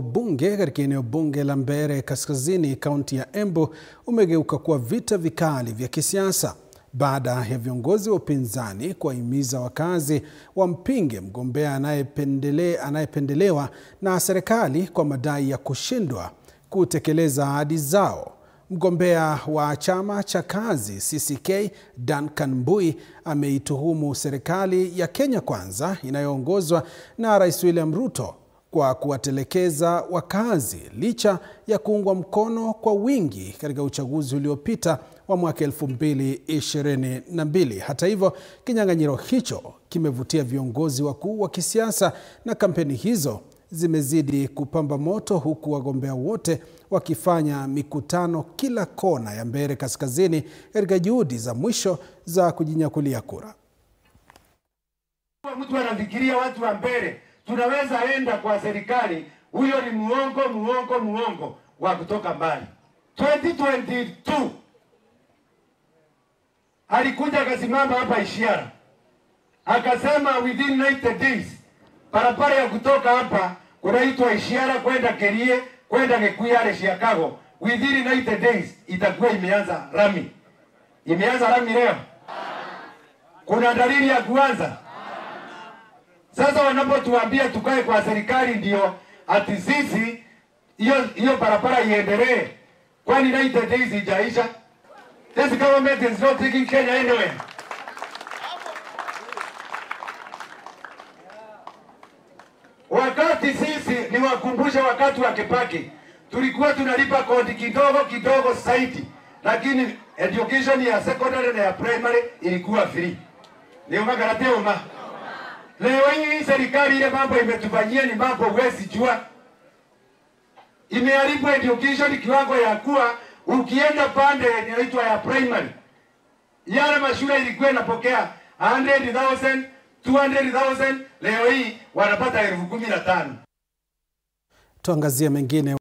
Bunge katika eneo bunge la Mbeere Kaskazini, kaunti ya Embu, umegeuka kuwa vita vikali vya kisiasa baada ya viongozi wa upinzani kuwahimiza wakazi wampinge mgombea anayependelewa na serikali kwa madai ya kushindwa kutekeleza ahadi zao. Mgombea wa chama cha kazi CCK Duncan Mbui ameituhumu serikali ya Kenya Kwanza inayoongozwa na Rais William Ruto kwa kuwatelekeza wakazi licha ya kuungwa mkono kwa wingi katika uchaguzi uliopita wa mwaka 2022. Hata hivyo, kinyang'anyiro hicho kimevutia viongozi wakuu wa kisiasa na kampeni hizo zimezidi kupamba moto, huku wagombea wote wakifanya mikutano kila kona ya Mbeere Kaskazini katika juhudi za mwisho za kujinyakulia kura. Mtu anafikiria watu wa Mbeere tunaweza enda kwa serikali, huyo ni muongo wa kutoka mbali. 2022 alikuja akasimama hapa Ishiara akasema within 90 days barabara ya kutoka hapa kunaitwa Ishiara kwenda Kerie kwenda Gikuyare Chicago within 90 days itakuwa imeanza rami. Imeanza rami leo? Kuna dalili ya kuanza? Sasa wanapotuambia tukae kwa serikali ndio ati sisi hiyo barabara iendelee, kwani 90 days ijaisha? This government is not taking Kenya anywhere. Wakati sisi ni wakumbusha, wakati wa Kibaki tulikuwa tunalipa kodi kidogo zaidi, lakini education ya secondary na ya primary ilikuwa free. Leo magarate uma. Leo hii serikali ile mambo imetufanyia ni mambo huwezi jua. Imeharibu education kiwango ya kuwa ukienda pande inaitwa ya primary, yale mashule ilikuwa inapokea 100,000, 200,000, leo hii wanapata 15,000. Tuangazie mengine.